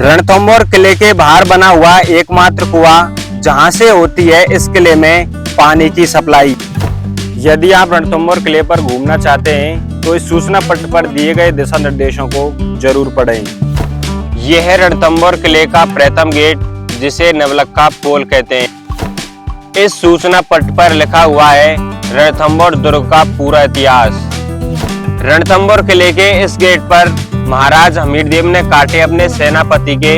रणथंभौर किले के बाहर बना हुआ एकमात्र कुआं जहां से होती है इस किले में पानी की सप्लाई। यदि आप रणथंभौर किले पर घूमना चाहते हैं तो इस सूचना पट्ट पर दिए गए दिशा निर्देशों को जरूर पढ़ें। यह है रणथंभौर किले का प्रथम गेट जिसे नवलखा पोल कहते हैं। इस सूचना पट्ट पर लिखा हुआ है रणथंभौर दुर्ग का पूरा इतिहास। रणथंभौर किले के इस गेट पर महाराज हमीरदेव ने काटे अपने सेनापति के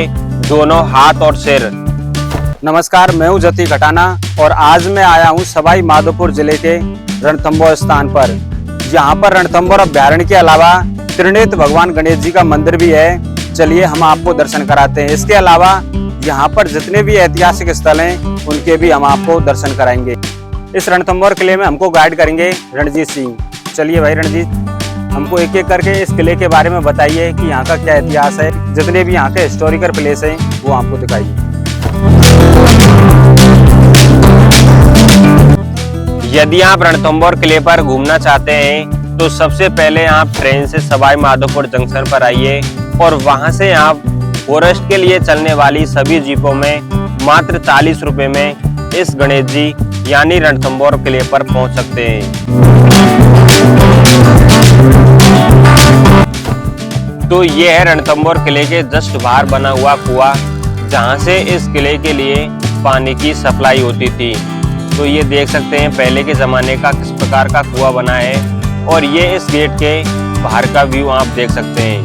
दोनों हाथ और सिर। नमस्कार, मैं हूं जति खटाना और आज मैं आया हूं सवाई माधोपुर जिले के रणथंभौर स्थान पर। यहाँ पर रणथंभौर अभ्यारण्य के अलावा त्रिनेत्र भगवान गणेश जी का मंदिर भी है। चलिए हम आपको दर्शन कराते हैं। इसके अलावा यहाँ पर जितने भी ऐतिहासिक स्थल हैं उनके भी हम आपको दर्शन कराएंगे। इस रणथंभौर किले में हमको गाइड करेंगे रणजीत सिंह। चलिए भाई रणजीत, हमको एक एक करके इस किले के बारे में बताइए कि यहाँ का क्या इतिहास है, जितने भी यहाँ के हिस्टोरिकल प्लेस हैं वो आपको दिखाइए। यदि आप रणथंभौर किले पर घूमना चाहते हैं तो सबसे पहले आप ट्रेन से सवाई माधोपुर जंक्शन पर आइए और वहां से आप फॉरेस्ट के लिए चलने वाली सभी जीपों में मात्र 40 रुपए में इस गणेश जी यानी रणथंभौर किले पर पहुंच सकते हैं। तो ये है रणथंभौर किले के जस्ट बाहर बना हुआ कुआं जहां से इस किले के लिए पानी की सप्लाई होती थी। तो ये देख सकते हैं पहले के जमाने का किस प्रकार का कुआं बना है और ये इस गेट के बाहर का व्यू आप देख सकते हैं।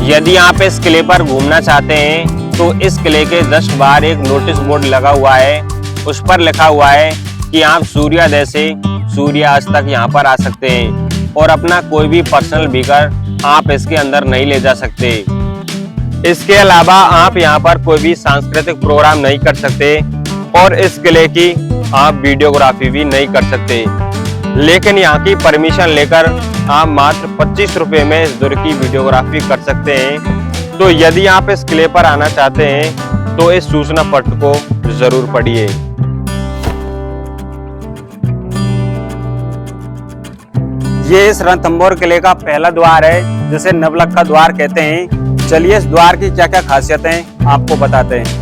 यदि आप इस किले पर घूमना चाहते हैं तो इस किले के जस्ट बाहर एक नोटिस बोर्ड लगा हुआ है। उस पर लिखा हुआ है कि आप सूर्योदय से सूर्यास्त तक यहाँ पर आ सकते हैं और अपना कोई भी पर्सनल व्हीकल आप इसके अंदर नहीं ले जा सकते। इसके अलावा आप यहाँ पर कोई भी सांस्कृतिक प्रोग्राम नहीं कर सकते और इस किले की आप वीडियोग्राफी भी नहीं कर सकते। लेकिन यहाँ की परमिशन लेकर आप मात्र 25 रुपए में इस दुर्ग की वीडियोग्राफी कर सकते हैं। तो यदि आप इस किले पर आना चाहते हैं तो इस सूचना पट्ट को जरूर पढ़िए। ये इस रणथंभौर किले का पहला द्वार है जिसे नवलखा द्वार कहते हैं। चलिए इस द्वार की क्या क्या खासियतें आपको बताते हैं।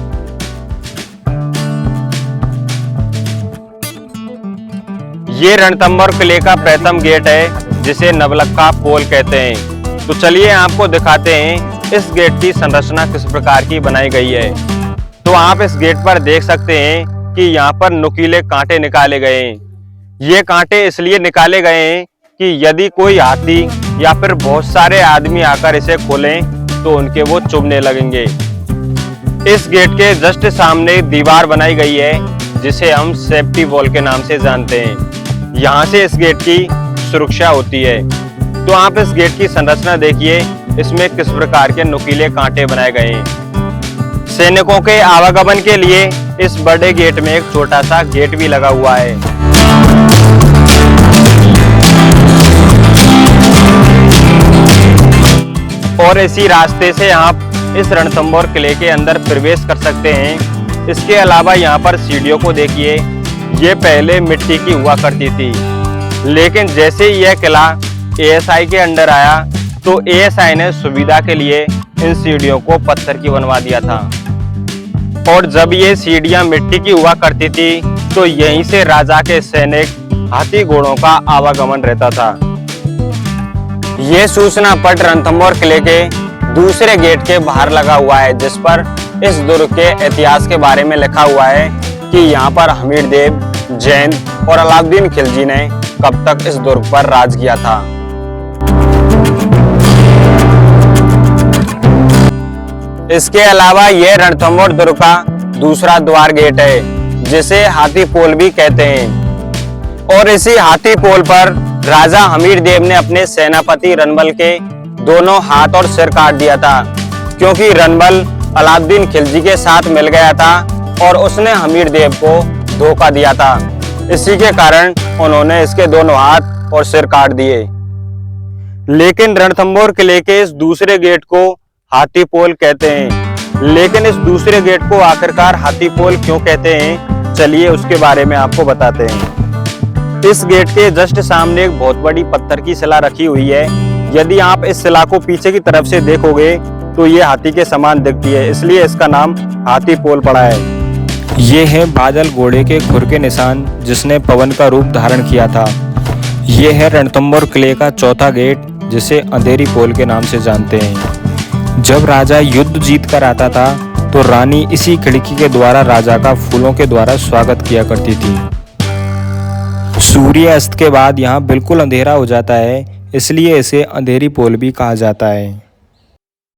ये रणथंभौर किले का प्रथम गेट है जिसे नवलखा पोल कहते हैं। तो चलिए आपको दिखाते हैं इस गेट की संरचना किस प्रकार की बनाई गई है। तो आप इस गेट पर देख सकते हैं कि यहाँ पर नुकीले कांटे निकाले गए हैं। ये कांटे इसलिए निकाले गए हैं कि यदि कोई हाथी या फिर बहुत सारे आदमी आकर इसे खोलें तो उनके वो चुभने लगेंगे। इस गेट के जस्ट सामने दीवार बनाई गई है जिसे हम सेफ्टी वॉल के नाम से जानते हैं। यहाँ से इस गेट की सुरक्षा होती है। तो आप इस गेट की संरचना देखिए, इसमें किस प्रकार के नुकीले कांटे बनाए गए हैं। सैनिकों के आवागमन के लिए इस बड़े गेट में एक छोटा सा गेट भी लगा हुआ है। और इसी रास्ते से आप इस रणथंभौर किले के अंदर प्रवेश कर सकते हैं। इसके अलावा यहाँ पर सीढ़ियों को देखिए, ये पहले मिट्टी की हुआ करती थी, लेकिन जैसे ही यह किला एएसआई के अंडर आया तो एएसआई ने सुविधा के लिए इन सीढ़ियों को पत्थर की बनवा दिया था। और जब ये सीढ़ियां मिट्टी की हुआ करती थी तो यहीं से राजा के सैनिक हाथी घोड़ों का आवागमन रहता था। ये सूचना पट्ट रणथंभौर किले के दूसरे गेट के बाहर लगा हुआ है जिस पर इस दुर्ग के इतिहास के बारे में लिखा हुआ है कि यहाँ पर हमीरदेव, जैन और अलाउद्दीन खिलजी ने कब तक इस दुर्ग पर राज किया था। इसके अलावा यह रणथंभौर दुर्ग का दूसरा द्वार गेट है जिसे हाथी पोल भी कहते हैं। और इसी हाथी पोल पर राजा हमीरदेव ने अपने सेनापति रणबल के दोनों हाथ और सिर काट दिया था, क्योंकि रणबल अलाउद्दीन खिलजी के साथ मिल गया था और उसने हमीरदेव को धोखा दिया था। इसी के कारण उन्होंने इसके दोनों हाथ और सिर काट दिए। लेकिन रणथंभौर किले के इस दूसरे गेट को हाथी पोल कहते हैं। लेकिन इस दूसरे गेट को आखिरकार हाथी पोल क्यों कहते हैं, चलिए उसके बारे में आपको बताते हैं। इस गेट के जस्ट सामने एक बहुत बड़ी पत्थर की शिला रखी हुई है। यदि आप इस शिला को पीछे की तरफ से देखोगे तो ये हाथी के समान दिखती है, इसलिए इसका नाम हाथी पोल पड़ा है। ये है बादल घोड़े के खुर के निशान जिसने पवन का रूप धारण किया था। ये है रणथंभौर किले का चौथा गेट जिसे अंधेरी पोल के नाम से जानते हैं। जब राजा युद्ध जीत कर आता था तो रानी इसी खिड़की के द्वारा राजा का फूलों के द्वारा स्वागत किया करती थी। सूर्य अस्त के बाद यहाँ बिल्कुल अंधेरा हो जाता है, इसलिए इसे अंधेरी पोल भी कहा जाता है।